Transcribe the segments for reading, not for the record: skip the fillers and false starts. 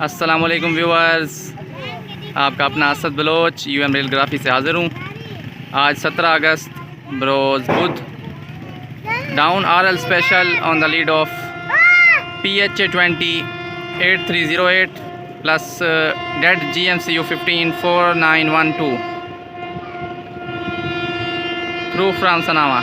अस्सलाम वालेकुम व्यूअर्स, आपका अपना असद बलोच यूएम रेलग्राफी से हाज़िर हूँ। आज 17 अगस्त बरोज़ बुध, down RL special on the lead of PHA 20 8308 plus dead GMCU 15 4912 through from सनावा।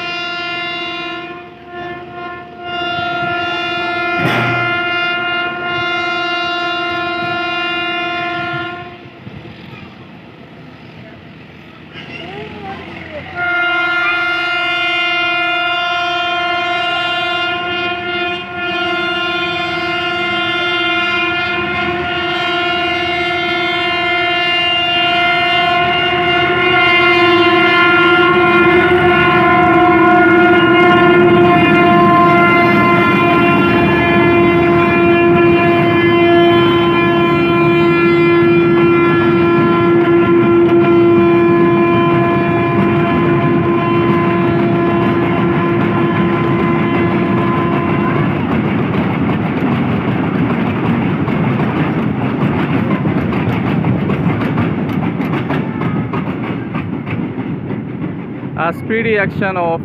स्पीडी एक्शन ऑफ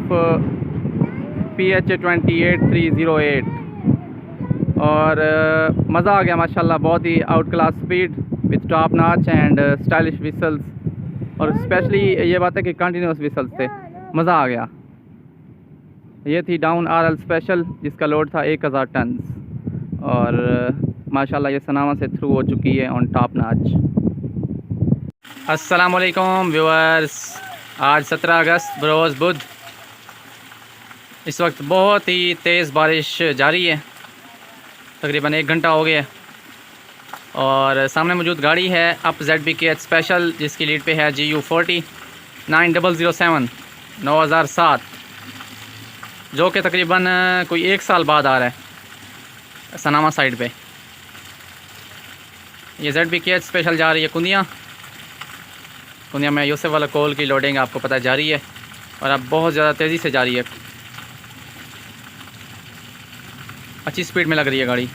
PHA 28308 और मज़ा आ गया माशाल्लाह। बहुत ही outclass speed with top notch and stylish whistles, और स्पेशली ये बात है कि कंटिन्यूस विसल्स थे, मज़ा आ गया। ये थी डाउन आरएल स्पेशल जिसका लोड था 1000 टन और माशाल्लाह ये सनावा से थ्रू हो चुकी है ऑन टॉप नॉच। अस्सलाम वालेकुम व्यूअर्स, आज 17 अगस्त बरोज़ बुध। इस वक्त बहुत ही तेज़ बारिश जारी है, तकरीबन 1 घंटा हो गया। और सामने मौजूद गाड़ी है अप ZBKH स्पेशल जिसकी लीड पे है GU 40 9007 9007, जो कि तकरीबन कोई 1 साल बाद आ रहा है सनामा साइड पे। ये ZBKH स्पेशल जा रही है कुंदिया में। यूसुफ वाला कोल की लोडिंग आपको पता है जारी है और अब बहुत ज़्यादा तेज़ी से जा रही है, अच्छी स्पीड में लग रही है गाड़ी।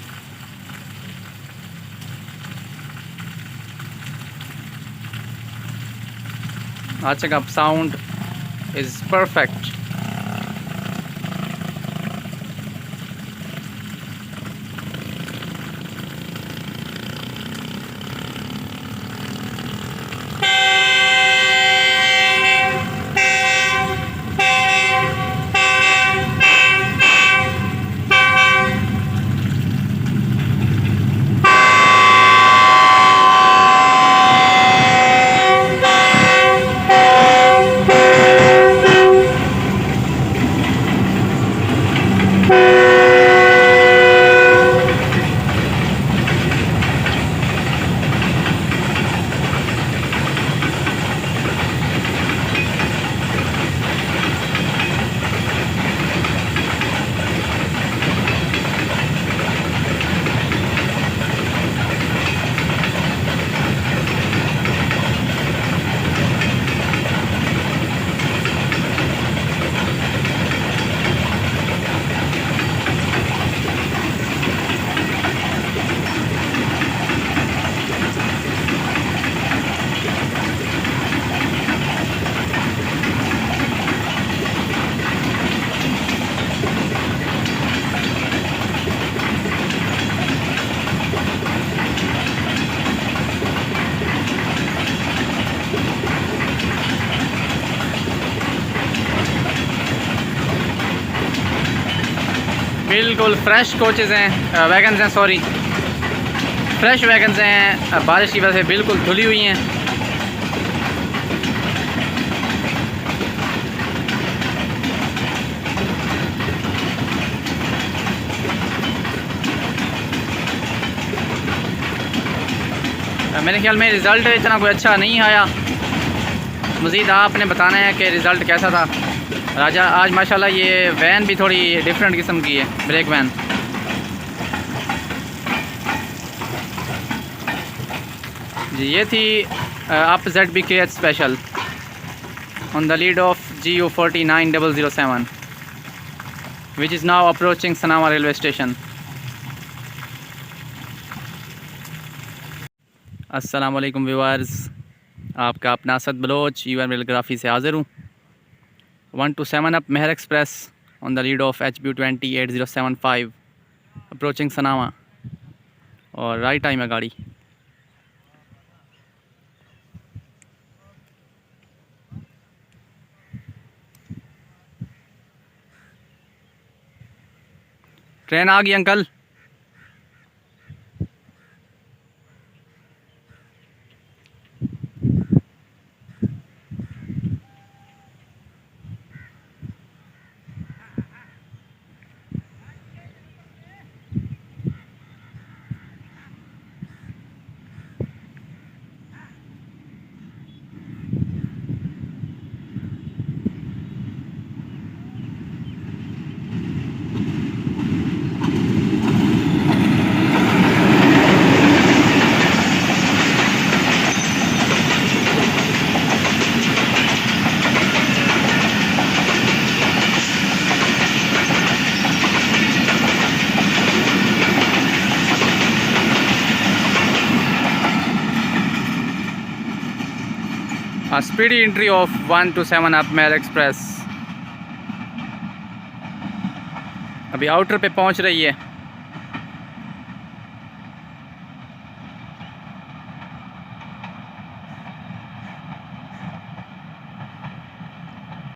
अच्छा का साउंड इज़ परफेक्ट। बिल्कुल फ्रेश कोचेज़ हैं, वैगन्स हैं, सॉरी फ्रेश वैगन्स हैं। बारिश की वजह से बिल्कुल धुली हुई हैं। मेरे ख्याल में रिज़ल्ट इतना कोई अच्छा नहीं आया। मज़ीद आपने बताना है कि रिज़ल्ट कैसा था। राजा आज माशाल्लाह ये वैन भी थोड़ी डिफरेंट किस्म की है, ब्रेक वैन। जी ये थी up ZBKH special on the lead of GU 40 9007 which is now approaching Sanawan railway station. अस्सलामुअलैकुम व्यूअर्स, आपका अपना असद बलोच वीडियोग्राफी से हाज़िर हूँ। 1 to 7 up Mehar express on the lead of HB20 8075 approaching Sanawa और राइट टाइम है गाड़ी। ट्रेन आ गई uncle. Speedy entry of 1 to 7 up Mehar express अभी आउटर पे पहुंच रही है।